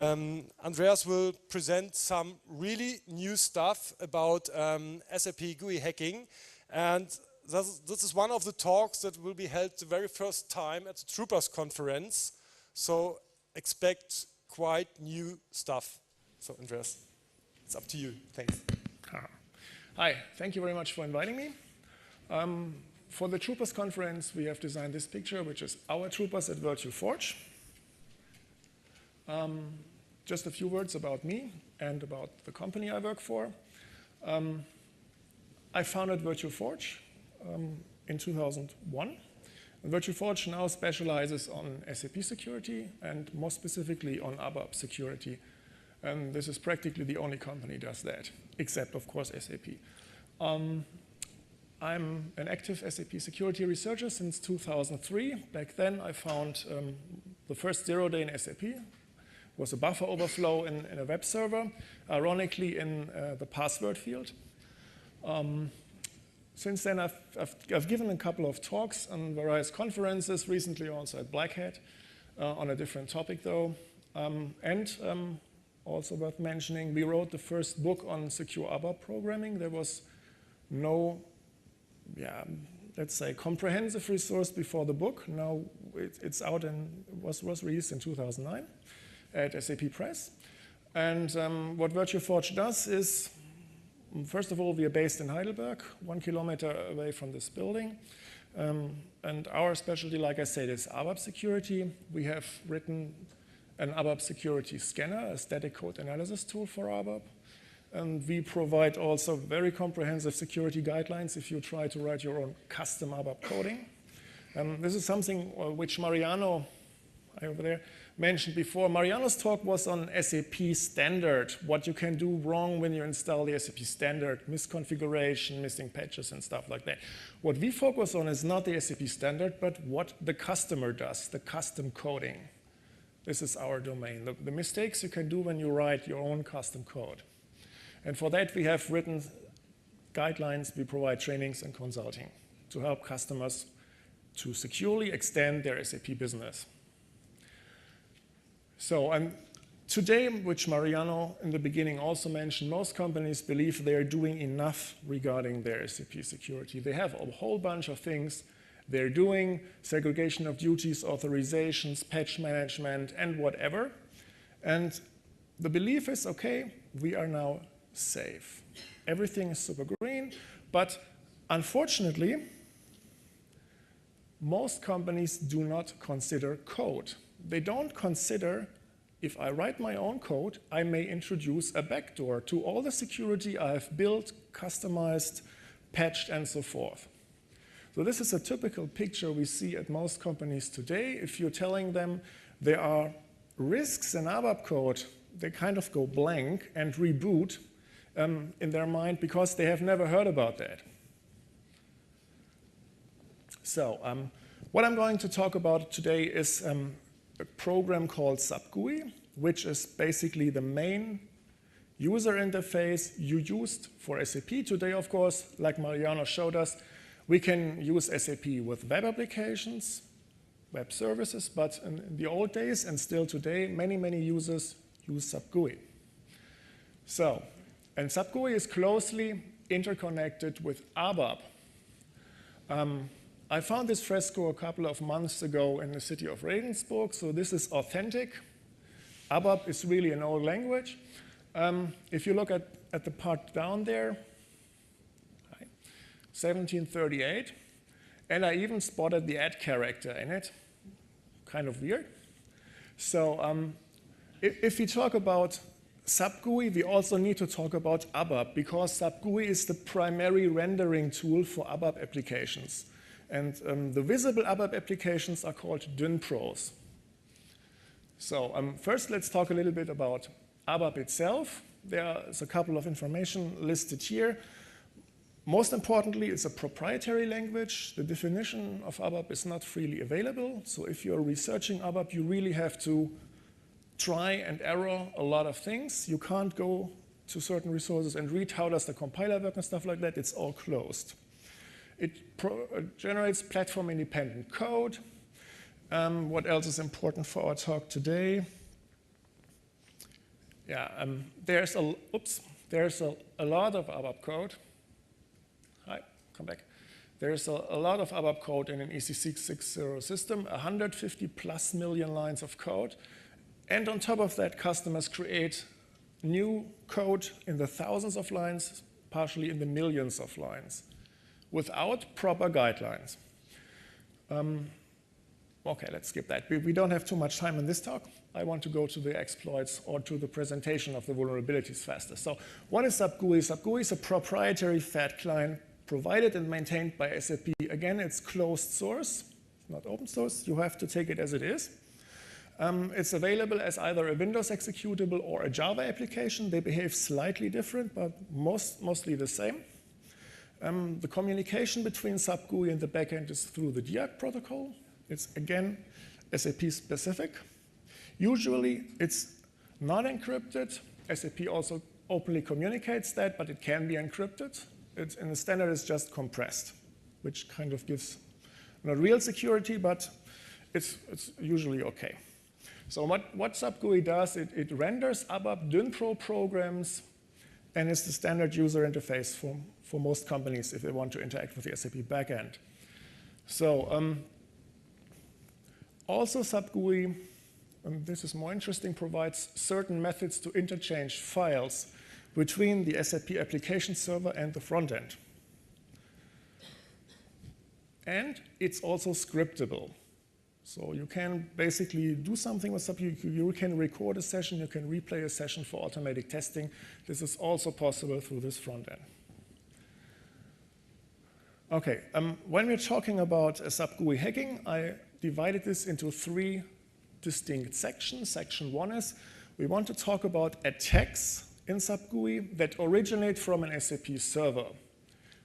Andreas will present some really new stuff about SAP GUI hacking, and this is one of the talks that will be held the very first time at the Troopers conference, so expect quite new stuff. So Andreas, it's up to you. Thanks. Hi, thank you very much for inviting me. For the Troopers conference, we have designed this picture, which is our Troopers at Virtual Forge. Just a few words about me and about the company I work for. I founded Virtual Forge in 2001. And Virtual Forge now specializes on SAP security and more specifically on ABAP security. And this is practically the only company that does that, except of course SAP. I'm an active SAP security researcher since 2003. Back then I found the first 0 day in SAP. It was a buffer overflow in a web server, ironically in the password field. Since then I've given a couple of talks on various conferences, recently also at Black Hat, on a different topic though. Also worth mentioning, we wrote the first book on secure ABAP programming. There was no, let's say, comprehensive resource before the book. Now it's out and was released in 2009 at SAP Press. And what Virtual Forge does is, first of all, we are based in Heidelberg, 1 kilometer away from this building. And our specialty, like I said, is ABAP security. We have written an ABAP security scanner, a static code analysis tool for ABAP. And we provide also very comprehensive security guidelines if you try to write your own custom ABAP coding. This is something which Mariano over there mentioned before. Mariano's talk was on SAP standard, what you can do wrong when you install the SAP standard, misconfiguration, missing patches and stuff like that. What we focus on is not the SAP standard, but what the customer does, the custom coding. This is our domain, the mistakes you can do when you write your own custom code. And for that, we have written guidelines. We provide trainings and consulting to help customers to securely extend their SAP business. So today, which Mariano in the beginning also mentioned, most companies believe they are doing enough regarding their SAP security. They have a whole bunch of things they're doing, segregation of duties, authorizations, patch management, and whatever. And the belief is, okay, we are now safe. Everything is super green, but unfortunately, most companies do not consider code. They don't consider, if I write my own code, I may introduce a backdoor to all the security I have built, customized, patched, and so forth. So this is a typical picture we see at most companies today. If you're telling them there are risks in ABAP code, they kind of go blank and reboot in their mind because they have never heard about that. So what I'm going to talk about today is a program called Sap Gui, which is basically the main user interface you used for SAP. Today, of course, like Mariano showed us, we can use SAP with web applications, web services, but in the old days and still today, many, many users use Sap Gui. So, and Sap Gui is closely interconnected with ABAP. I found this fresco a couple of months ago in the city of Regensburg, so this is authentic. ABAP is really an old language. If you look at the part down there, 1738, and I even spotted the add character in it. Kind of weird. So if we talk about Sap Gui, we also need to talk about ABAP, because Sap Gui is the primary rendering tool for ABAP applications. And the visible ABAP applications are called DynPros. So first, let's talk a little bit about ABAP itself. There's a couple of information listed here. Most importantly, it's a proprietary language. The definition of ABAP is not freely available. So if you're researching ABAP, you really have to try and error a lot of things. You can't go to certain resources and read how does the compiler work and stuff like that. It's all closed. It generates platform-independent code. What else is important for our talk today? Yeah, there's a lot of ABAP code. Hi, come back. There's a lot of ABAP code in an EC660 system, 150 plus million lines of code. And on top of that, customers create new code in the thousands of lines, partially in the millions of lines, without proper guidelines. Okay, let's skip that. We don't have too much time in this talk. I want to go to the exploits or to the presentation of the vulnerabilities faster. So what is Sap Gui? Sap Gui is a proprietary FAT client provided and maintained by SAP. Again, it's closed source, not open source. You have to take it as it is. It's available as either a Windows executable or a Java application. They behave slightly different, but mostly the same. The communication between Sap Gui and the backend is through the DIAC protocol. It's, again, SAP specific. Usually, it's not encrypted. SAP also openly communicates that, but it can be encrypted. In the standard, it's just compressed, which kind of gives not real security, but it's usually okay. So what Sap Gui does, it renders ABAP DynPro programs, and it's the standard user interface for most companies if they want to interact with the SAP backend. So also Sap Gui, and this is more interesting, provides certain methods to interchange files between the SAP application server and the front end. And it's also scriptable. So you can basically do something with Sap Gui. You can record a session, you can replay a session for automatic testing. This is also possible through this front end. Okay, when we're talking about Sap Gui hacking, I divided this into 3 distinct sections. Section 1 is we want to talk about attacks in Sap Gui that originate from an SAP server.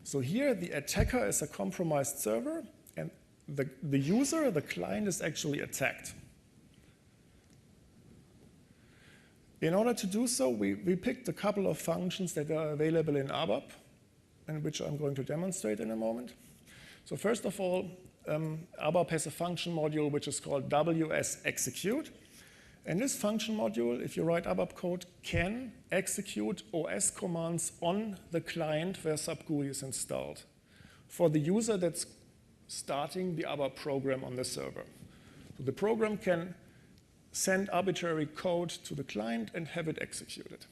So here the attacker is a compromised server, and the user, the client, is actually attacked. In order to do so, we picked a couple of functions that are available in ABAP, and which I'm going to demonstrate in a moment. So first of all, ABAP has a function module which is called WS-execute. And this function module, if you write ABAP code, can execute OS commands on the client where Sap Gui is installed for the user that's starting the ABAP program on the server. So the program can send arbitrary code to the client and have it executed.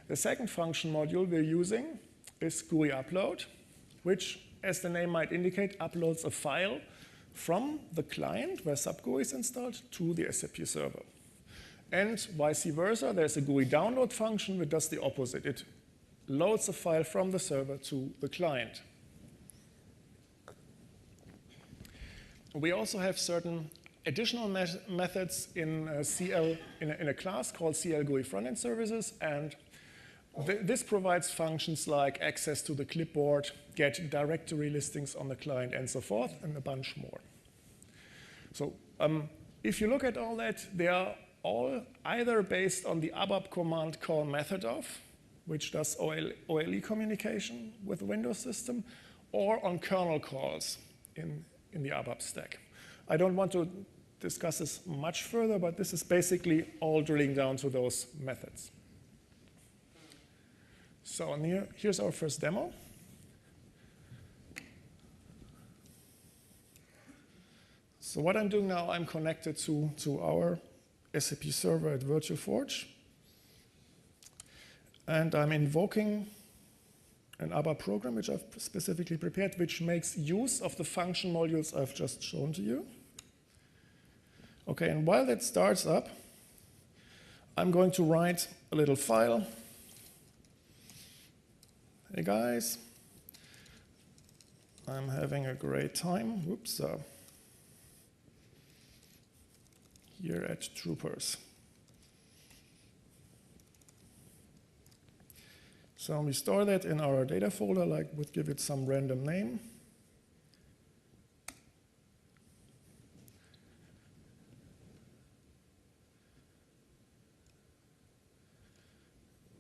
The second function module we're using is Gui Upload, which, as the name might indicate, uploads a file from the client where Sap Gui is installed to the SAP server. And vice versa, there's a Gui download function which does the opposite. It loads a file from the server to the client. We also have certain additional methods in a class called CL Gui Front-End Services, and this provides functions like access to the clipboard, get directory listings on the client, and so forth, and a bunch more. So if you look at all that, they are all either based on the ABAP command call method of, which does OLE communication with the Windows system, or on kernel calls in the ABAP stack. I don't want to discuss this much further, but this is basically all drilling down to those methods. So here's our first demo. So what I'm doing now, I'm connected to our SAP server at VirtualForge. And I'm invoking an ABAP program, which I've specifically prepared, which makes use of the function modules I've just shown to you. Okay, and while that starts up, I'm going to write a little file. Hey guys, I'm having a great time. Whoops. Here at Troopers. So we store that in our data folder, like would give it some random name.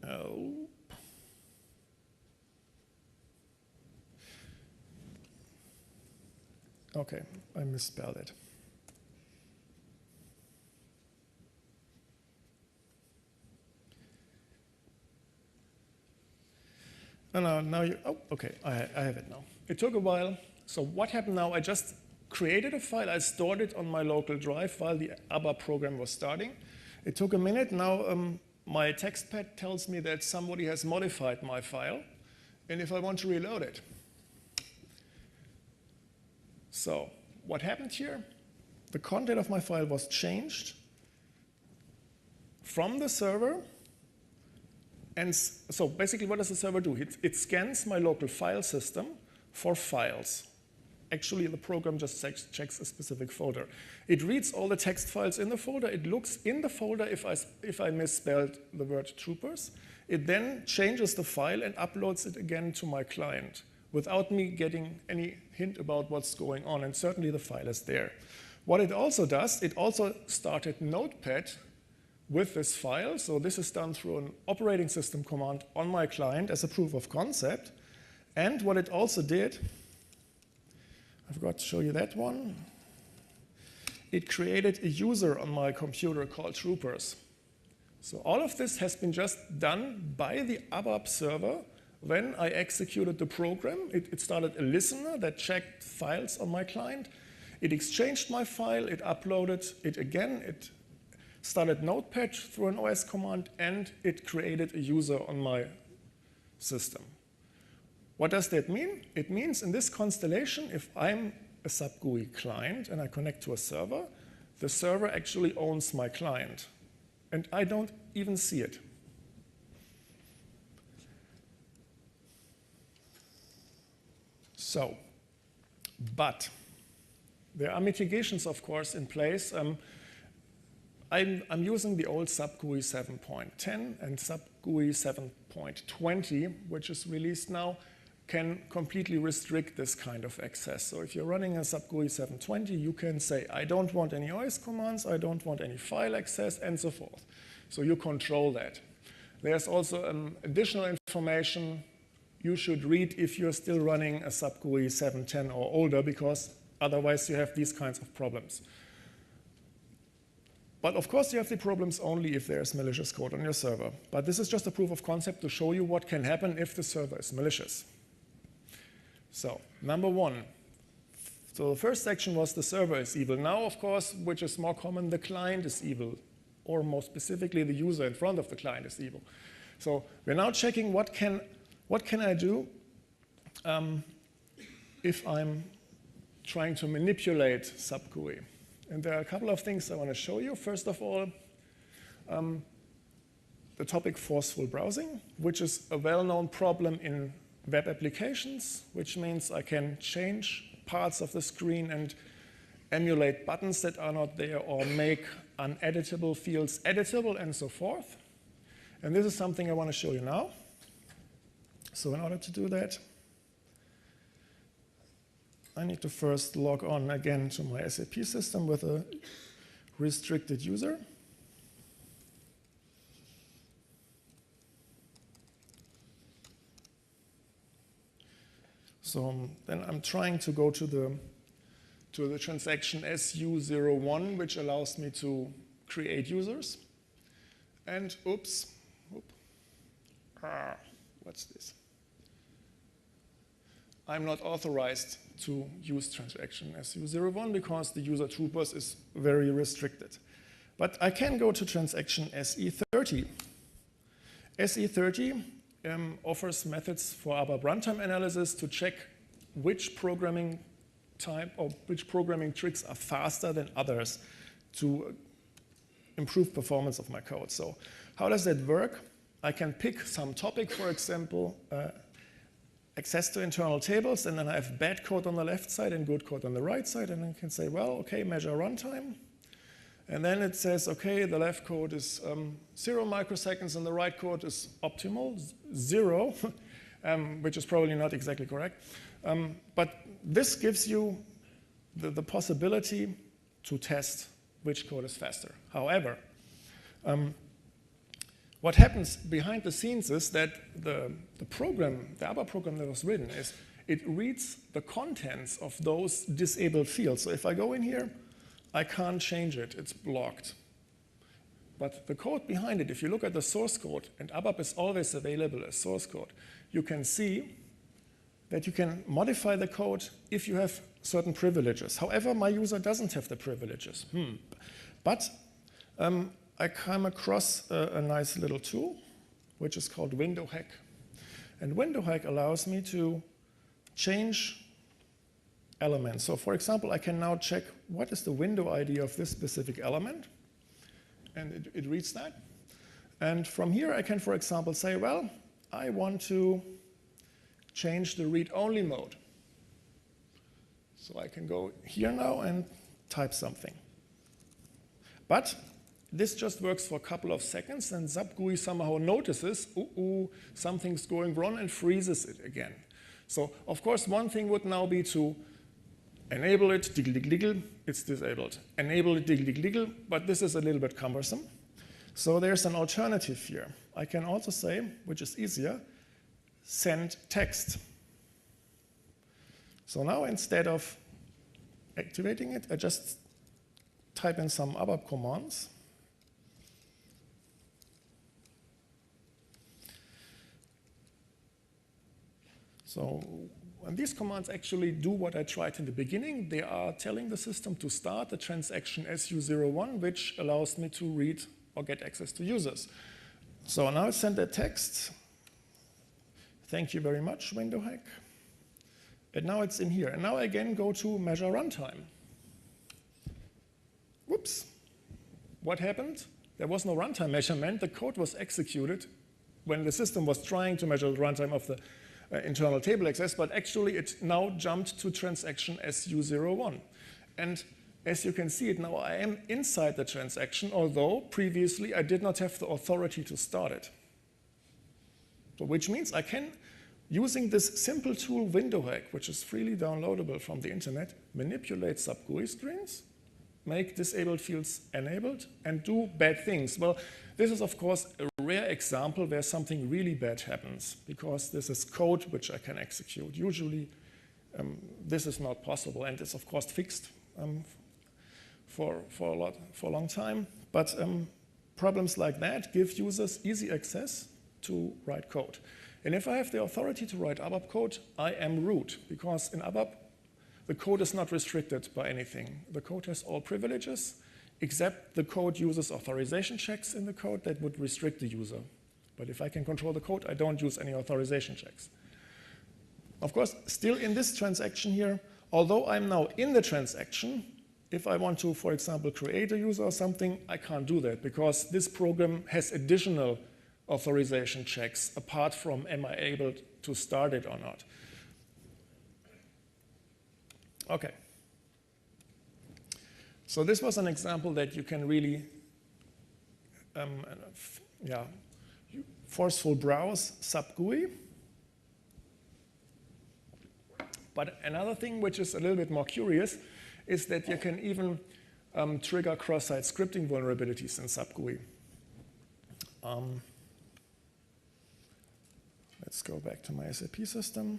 Oh. Okay, I misspelled it. Now you, oh, okay, I have it now. It took a while. So what happened now? I just created a file. I stored it on my local drive while the ABAP program was starting. It took a minute. Now my text pad tells me that somebody has modified my file, and if I want to reload it. So what happened here? The content of my file was changed from the server. And so basically, what does the server do? It scans my local file system for files. Actually, the program just checks a specific folder. It reads all the text files in the folder. It looks in the folder if I misspelled the word troopers. It then changes the file and uploads it again to my client without me getting any hint about what's going on. And certainly, the file is there. What it also does, it also started Notepad with this file. So this is done through an operating system command on my client as a proof of concept. And what it also did, I forgot to show you that one. It created a user on my computer called Troopers. So all of this has been just done by the ABAP server when I executed the program. It started a listener that checked files on my client. It exchanged my file, it uploaded it again, it started Notepad through an OS command, and it created a user on my system. What does that mean? It means in this constellation, if I'm a Sap Gui client and I connect to a server, the server actually owns my client, and I don't even see it. So, but there are mitigations, of course, in place. I'm using the old Sap Gui 7.10 and Sap Gui 7.20, which is released now, can completely restrict this kind of access. So if you're running a Sap Gui 720, you can say, I don't want any OS commands, I don't want any file access, and so forth. So you control that. There's also additional information you should read if you're still running a Sap Gui 710 or older, because otherwise you have these kinds of problems. But of course, you have the problems only if there's malicious code on your server. But this is just a proof of concept to show you what can happen if the server is malicious. So, number one. So the first section was the server is evil. Now, of course, which is more common, the client is evil. Or more specifically, the user in front of the client is evil. So we're now checking what can I do if I'm trying to manipulate Sap Gui. And there are a couple of things I want to show you. First of all, the topic forceful browsing, which is a well-known problem in web applications, which means I can change parts of the screen and emulate buttons that are not there or make uneditable fields editable and so forth. And this is something I want to show you now. So in order to do that, I need to first log on again to my SAP system with a restricted user. So then I'm trying to go to the transaction SU01, which allows me to create users. And oops, what's this? I'm not authorized to use transaction SU01 because the user troopers is very restricted. But I can go to transaction SE30. SE30 offers methods for ABAP runtime analysis to check which programming type or which programming tricks are faster than others to improve performance of my code. So how does that work? I can pick some topic, for example, access to internal tables, and then I have bad code on the left side and good code on the right side, and I can say, well, okay, measure runtime. And then it says, okay, the left code is 0 microseconds and the right code is optimal, 0, which is probably not exactly correct. But this gives you the possibility to test which code is faster. However, what happens behind the scenes is that the program, the ABAP program that was written, is it reads the contents of those disabled fields. So if I go in here, I can't change it. It's blocked. But the code behind it, if you look at the source code, and ABAP is always available as source code, you can see that you can modify the code if you have certain privileges. However, my user doesn't have the privileges. But I come across a nice little tool, which is called Window Hack. And Window Hack allows me to change elements. So for example, I can now check what is the window ID of this specific element. And it reads that. And from here, I can, for example, say, well, I want to change the read-only mode. So I can go here now and type something. But this just works for a couple of seconds, and Sap Gui somehow notices, something's going wrong, and freezes it again. So, of course, one thing would now be to enable it, diggle, it's disabled. Enable it, diggle, but this is a little bit cumbersome. So there's an alternative here. I can also say, which is easier, send text. So now instead of activating it, I just type in some ABAP commands. So and these commands actually do what I tried in the beginning. They are telling the system to start the transaction SU01, which allows me to read or get access to users. So now I send a text. Thank you very much, Window Hack. And now it's in here. And now I again go to measure runtime. Whoops. What happened? There was no runtime measurement. The code was executed when the system was trying to measure the runtime of the internal table access, but actually it now jumped to transaction SU01. And as you can see it now, I am inside the transaction, although previously I did not have the authority to start it. So which means I can, using this simple tool Window Hack, which is freely downloadable from the internet, manipulate Sap Gui screens, make disabled fields enabled, and do bad things. Well, this is of course a rare example where something really bad happens, because this is code which I can execute. Usually this is not possible, and it's of course fixed for a long time. But problems like that give users easy access to write code. And if I have the authority to write ABAP code, I am root, because in ABAP the code is not restricted by anything. The code has all privileges, except the code uses authorization checks in the code that would restrict the user. But if I can control the code, I don't use any authorization checks. Of course, still in this transaction here, although I'm now in the transaction, if I want to, for example, create a user or something, I can't do that, because this program has additional authorization checks apart from am I able to start it or not. Okay. So this was an example that you can really forceful browse Sap Gui. But another thing which is a little bit more curious is that you can even trigger cross-site scripting vulnerabilities in Sap Gui. Let's go back to my SAP system.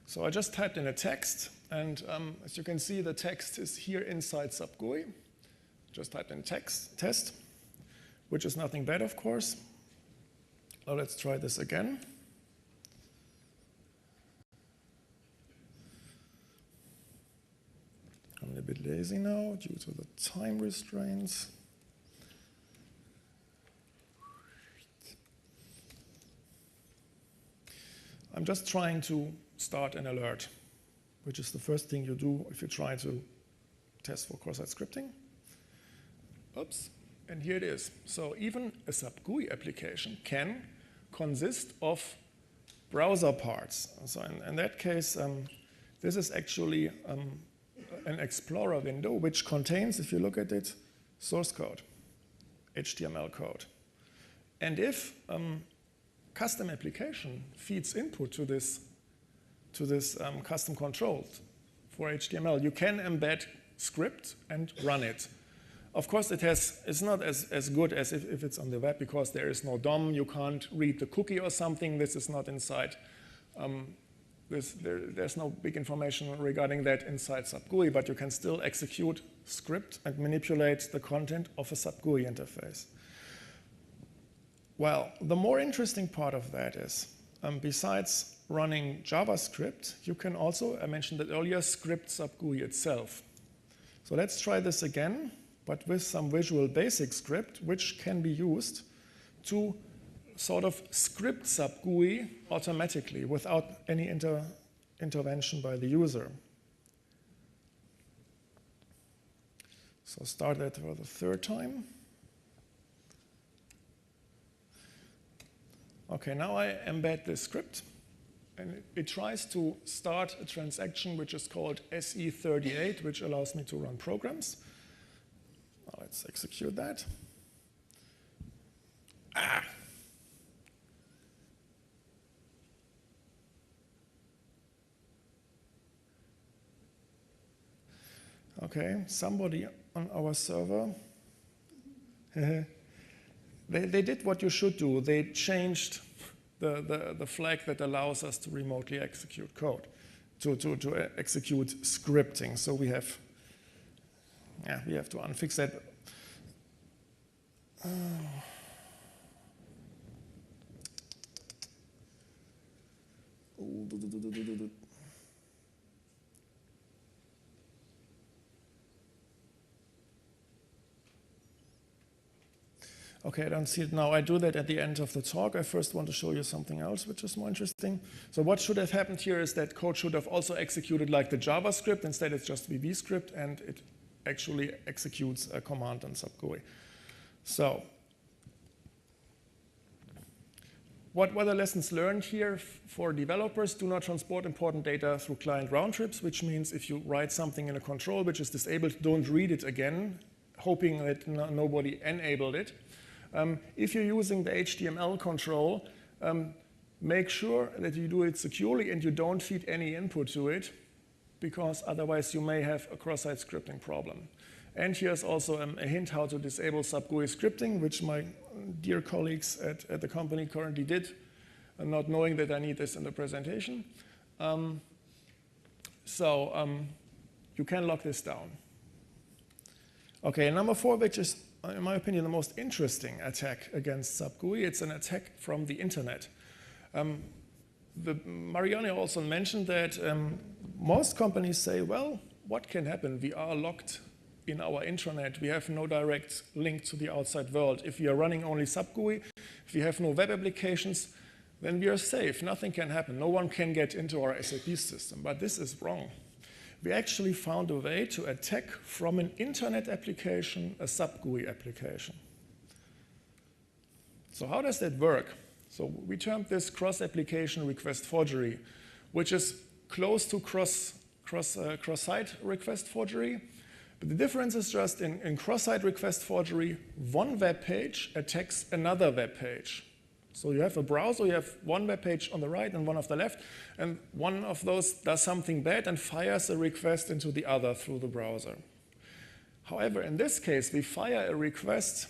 So I just typed in a text, and as you can see, the text is here inside Sap Gui. Just typed in test, which is nothing bad, of course. Now let's try this again. I'm a bit lazy now due to the time restraints. I'm just trying to start an alert, which is the first thing you do if you try to test for cross-site scripting. Oops, and here it is. So even a Sap Gui application can consist of browser parts. So in that case, this is actually an Explorer window, which contains, if you look at it, source code, HTML code. And if custom application feeds input to this custom control for HTML, you can embed script and run it. Of course, it's not as good as if it's on the web because there is no DOM. You can't read the cookie or something. This is not inside. There's no big information regarding that inside Sap Gui, but you can still execute script and manipulate the content of a Sap Gui interface. Well, the more interesting part of that is, besides running JavaScript, you can also, I mentioned that earlier, script Sap Gui itself. So let's try this again, but with some Visual Basic script, which can be used to sort of script Sap Gui automatically without any intervention by the user. So start that for the third time. Okay, now I embed this script, and it tries to start a transaction which is called SE38, which allows me to run programs. Now let's execute that. Okay, somebody on our server, they did what you should do. They changed the flag that allows us to remotely execute code, to execute scripting. So we have to unfix that. Okay, I don't see it now. I do that at the end of the talk. I first want to show you something else, which is more interesting. So what should have happened here is that code should have also executed like the JavaScript. Instead, it's just VB script, and it actually executes a command on Sap Gui. So what were the lessons learned here for developers? Do not transport important data through client round trips, which means if you write something in a control which is disabled, don't read it again, hoping that nobody enabled it. If you're using the HTML control, make sure that you do it securely and you don't feed any input to it, because otherwise you may have a cross-site scripting problem. And here's also a hint how to disable Sap Gui scripting, which my dear colleagues at the company currently did, not knowing that I need this in the presentation. You can lock this down. Okay, number 4, which is, in my opinion, the most interesting attack against Sap Gui. It's an attack from the internet. Marianne also mentioned that most companies say, well, what can happen? We are locked in our intranet. We have no direct link to the outside world. If we are running only Sap Gui, if we have no web applications, then we are safe. Nothing can happen. No one can get into our SAP system. But this is wrong. We actually found a way to attack from an internet application a Sap Gui application. So how does that work? So we termed this cross-application request forgery, which is close to cross-site request forgery. But the difference is just in cross-site request forgery, one web page attacks another web page. So you have a browser, you have one web page on the right and one on the left, and one of those does something bad and fires a request into the other through the browser. However, in this case, we fire a request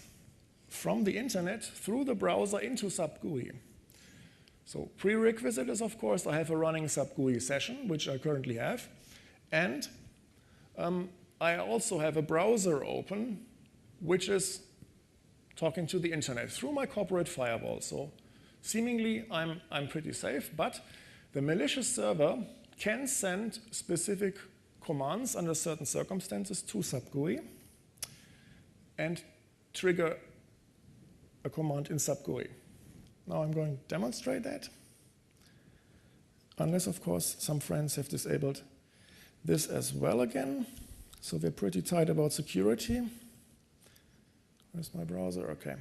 from the internet through the browser into Sap Gui. So prerequisite is, of course, I have a running Sap Gui session, which I currently have, and I also have a browser open, which is talking to the internet through my corporate firewall. So seemingly, I'm pretty safe, but the malicious server can send specific commands under certain circumstances to Sap Gui and trigger a command in Sap Gui. Now I'm going to demonstrate that, unless, of course, some friends have disabled this as well again. So we're pretty tight about security. Where's my browser? Okay.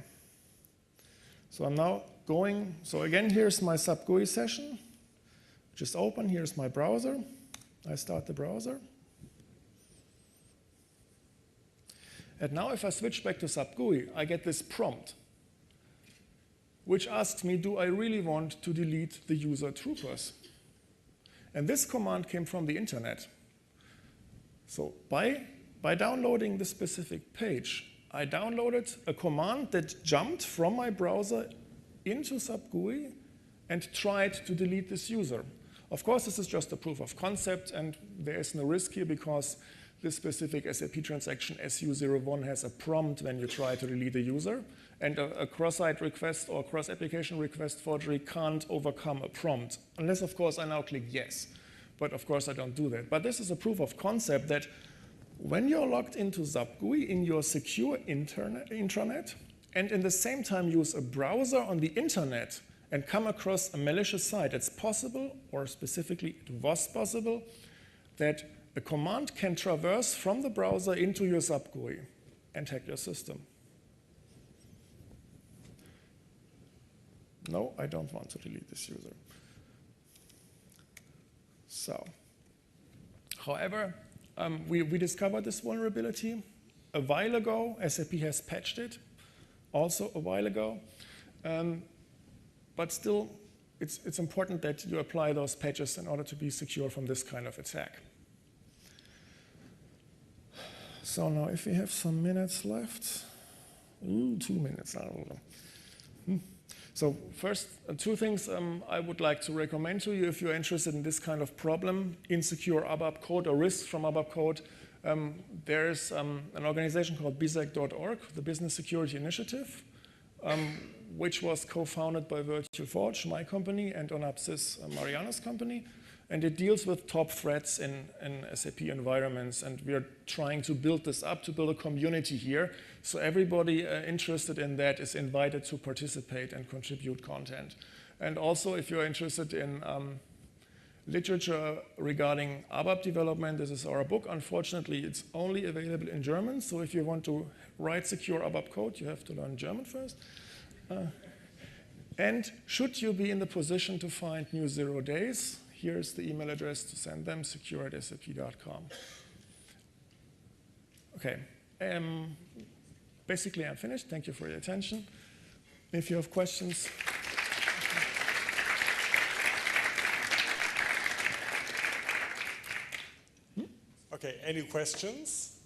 So I'm now going, so again, here's my Sap Gui session, which is open. Here's my browser. I start the browser. And now if I switch back to Sap Gui, I get this prompt, which asks me, do I really want to delete the user troopers? And this command came from the internet. So by downloading this specific page, I downloaded a command that jumped from my browser into Sap Gui and tried to delete this user. Of course, this is just a proof of concept, and there is no risk here because this specific SAP transaction SU01 has a prompt when you try to delete a user, and a cross-site request or cross-application request forgery can't overcome a prompt, unless, of course, I now click yes. But, of course, I don't do that. But this is a proof of concept that when you're logged into Sap Gui in your secure intranet, and in the same time use a browser on the internet and come across a malicious site, it's possible, or specifically it was possible, that a command can traverse from the browser into your Sap Gui and hack your system. No, I don't want to delete this user. So, however, we discovered this vulnerability a while ago. SAP has patched it also a while ago. But still, it's important that you apply those patches in order to be secure from this kind of attack. So now if we have some minutes left, 2 minutes, I don't know. So first, 2 things I would like to recommend to you if you're interested in this kind of problem, insecure ABAP code or risks from ABAP code. There's an organization called BSEC.org, the Business Security Initiative, which was co-founded by Virtual Forge, my company, and Onapsis, Mariana's company. And it deals with top threats in SAP environments. And we are trying to build this up, to build a community here. So everybody interested in that is invited to participate and contribute content. And also, if you're interested in literature regarding ABAP development, this is our book. Unfortunately, it's only available in German. So if you want to write secure ABAP code, you have to learn German first. And should you be in the position to find new 0 days, here's the email address to send them, secure@sap.com. Okay. Basically, I'm finished. Thank you for your attention. If you have questions. Okay, any questions?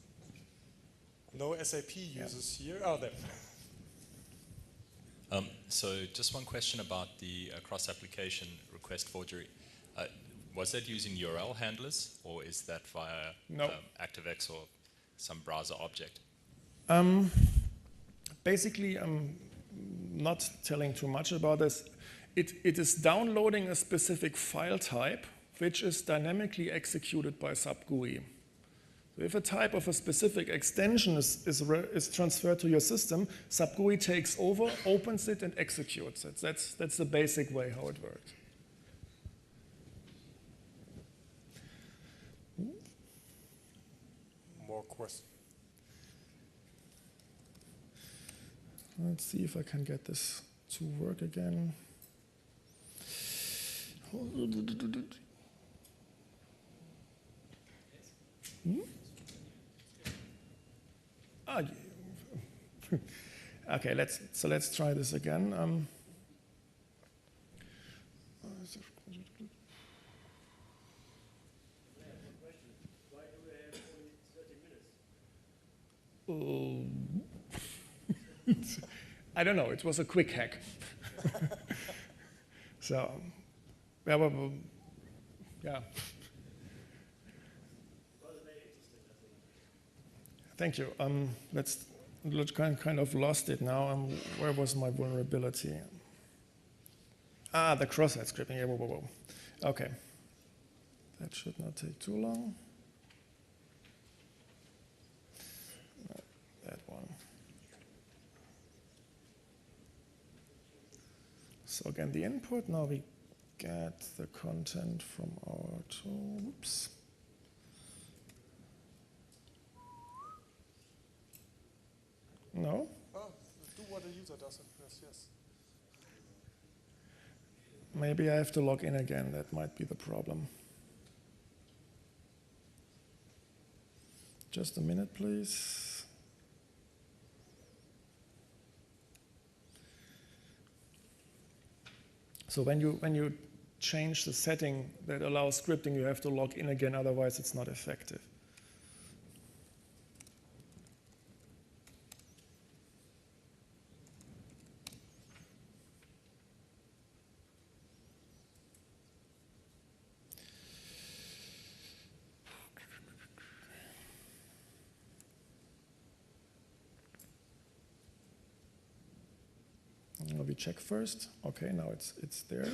No SAP users here. Oh, there. So just one question about the cross-application request forgery. Was that using URL handlers, or is that via ActiveX or some browser object? Basically, I'm not telling too much about this. It is downloading a specific file type, which is dynamically executed by Sap Gui. So if a type of a specific extension is transferred to your system, Sap Gui takes over, opens it, and executes it. That's the basic way how it works. More questions? Let's see if I can get this to work again. Okay, let's try this again. I don't know. It was a quick hack. So, yeah. Thank you. Let's kind of lost it now. Where was my vulnerability? The cross-site scripting. Yeah, whoa. Okay. That should not take too long. That one. So again, the input. Now we get the content from our tool. Oops. No? Oh, do what a user does and press yes. Maybe I have to log in again. That might be the problem. Just a minute, please. So when you change the setting that allows scripting, you have to log in again, otherwise it's not effective. We check first. Okay, now it's there.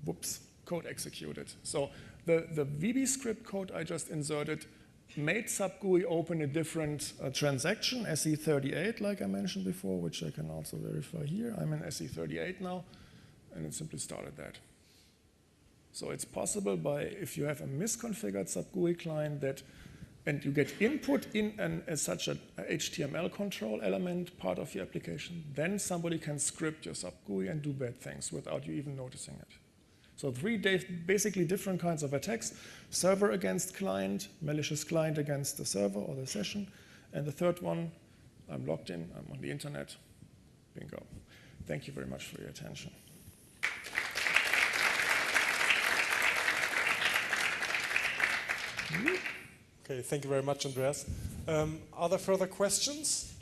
Whoops, code executed. So the VB script code I just inserted made Sap Gui open a different transaction, SE38, like I mentioned before, which I can also verify here. I'm in SE38 now, and it simply started that. So it's possible if you have a misconfigured Sap Gui client and you get input in such an HTML control element part of your application, then somebody can script your Sap Gui and do bad things without you even noticing it. So 3 basically different kinds of attacks: server against client, malicious client against the server or the session, and the third one, I'm logged in, I'm on the internet, bingo. Thank you very much for your attention. Okay, thank you very much, Andreas. Are there further questions?